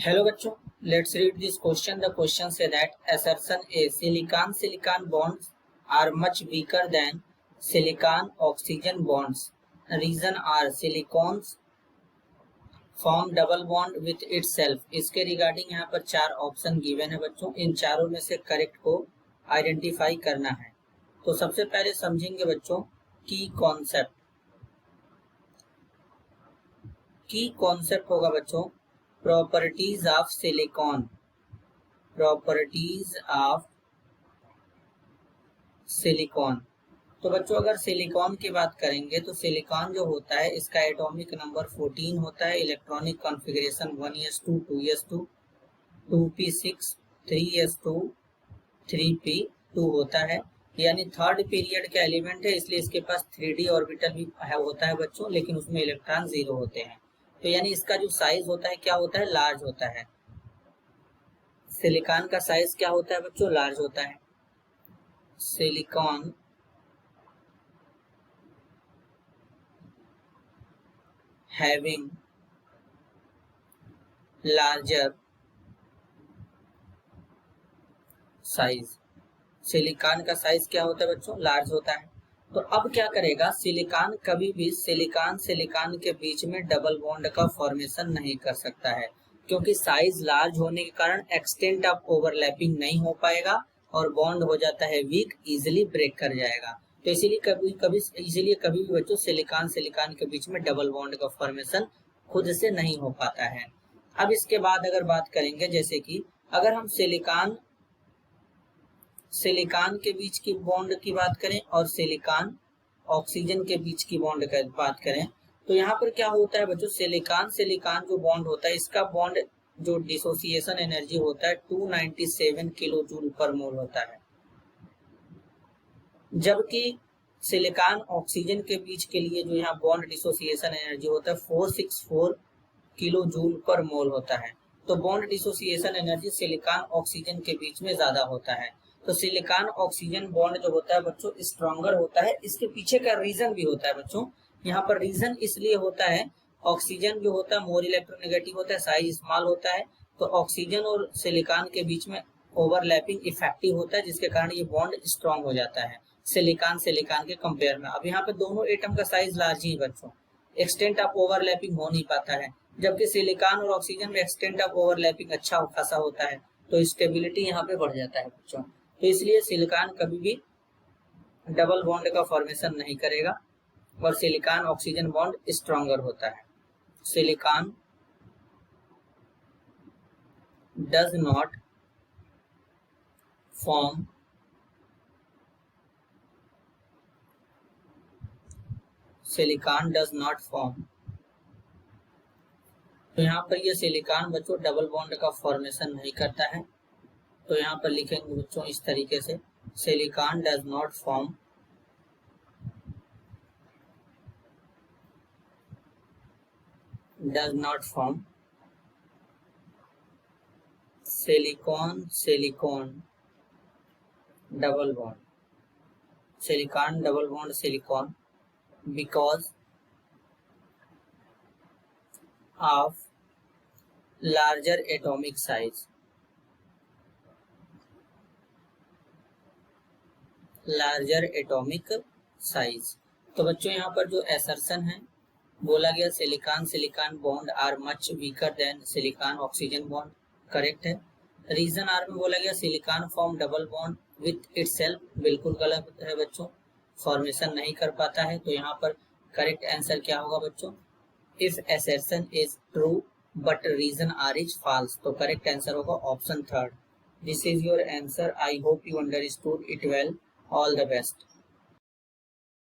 Hello बच्चों, let's read this question. The question say that assertion A, silicon bonds are much weaker than silicon oxygen bonds. Reason are silicons form double bond with itself. इसके regarding यहाँ पर 4 option given है बच्चों. इन चारों में से correct को identify करना है. तो सबसे पहले समझेंगे बच्चों की कॉन्सेप्ट. की कॉन्सेप्ट होगा बच्चों properties of silicon. Properties of silicon. तो बच्चों अगर सिलिकॉन की बात करेंगे तो सिलिकॉन जो होता है इसका एटॉमिक नंबर 14 होता है. Electronic configuration 1s2 2s2 2p6 3s2 3p2 होता है. यानी थर्ड पीरियड का एलिमेंट है, इसलिए इसके पास 3d ऑर्बिटल भी होता है बच्चों, लेकिन उसमें इलेक्ट्रॉन 0 होते हैं. तो यानी इसका जो साइज होता है क्या होता है, लार्ज होता है. सिलिकॉन का साइज क्या होता है बच्चों, लार्ज होता है. Silicon having larger size. Silicon का साइज क्या होता है बच्चों, लार्ज होता है. तो अब क्या करेगा सिलिकॉन, कभी भी सिलिकॉन के बीच में डबल बॉन्ड का फॉर्मेशन नहीं कर सकता है, क्योंकि साइज लार्ज होने के कारण एक्सटेंट ऑफ ओवरलैपिंग नहीं हो पाएगा और बॉन्ड हो जाता है वीक, इजीली ब्रेक कर जाएगा. तो इसीलिए कभी भी बच्चों सिलिकॉन के बीच में डबल बॉन्ड का फॉर्मेशन खुद से नहीं हो पाता है. अब इसके बाद अगर बात करेंगे, जैसे कि अगर हम सिलिकॉन के बीच की बॉन्ड की बात करें और सिलिकॉन ऑक्सीजन के बीच की बॉन्ड की बात करें, तो यहाँ पर क्या होता है बच्चों, सिलिकॉन जो बॉन्ड होता है इसका बॉन्ड जो डिसोसिएशन एनर्जी होता है 297 किलो जूल पर मोल होता है. जबकि सिलिकॉन ऑक्सीजन के बीच के लिए जो यहाँ बॉन्ड डिसोसिएशन एनर्जी होता है 464 किलो जूल पर मोल होता है. तो bond dissociation energy silicon oxygen के बीच में ज्यादा होता है. तो सिलिकॉन ऑक्सीजन बॉन्ड जो होता है बच्चों स्ट्रॉन्गर होता है. इसके पीछे का रीजन भी होता है बच्चों. यहाँ पर रीजन इसलिए होता है, ऑक्सीजन जो होता है मोर इलेक्ट्रोनेगेटिव होता है, साइज स्मॉल होता है. तो ऑक्सीजन और सिलिकॉन के बीच में ओवरलैपिंग इफेक्टिव होता है, जिसके कारण ये बॉन्ड स्ट्रॉन्ग हो जाता है सिलिकॉन के कंपेयर में. अब यहाँ पे दोनों एटम का साइज लार्ज ही बच्चों, एक्सटेंट ऑफ ओवरलैपिंग हो नहीं पाता है. जबकि सिलिकॉन और ऑक्सीजन में एक्सटेंट ऑफ ओवरलैपिंग अच्छा खासा होता है, तो स्टेबिलिटी यहाँ पे बढ़ जाता है बच्चों. तो इसलिए सिलिकॉन कभी भी डबल बॉन्ड का फॉर्मेशन नहीं करेगा और सिलिकॉन ऑक्सीजन बॉन्ड स्ट्रॉन्गर होता है. सिलिकॉन डज नॉट फॉर्म तो यहाँ पर ये सिलिकॉन बच्चों डबल बॉन्ड का फॉर्मेशन नहीं करता है. तो यहाँ पर लिखेंगे बच्चों इस तरीके से, silicon does not form silicon double bond silicon because of larger atomic size. तो बच्चों यहाँ पर जो एसर्शन है बोला गया silicon bond are much weaker than silicon oxygen bond, correct है. रीजन आर में बोला गया silicon form double bond with itself, बिल्कुल गलत है बच्चों, फॉर्मेशन नहीं कर पाता है. तो यहाँ पर करेक्ट आंसर क्या होगा बच्चों, if assertion is true but reason R is false. तो करेक्ट आंसर होगा option 3rd. This is your answer. I hope you understood it well. All the best.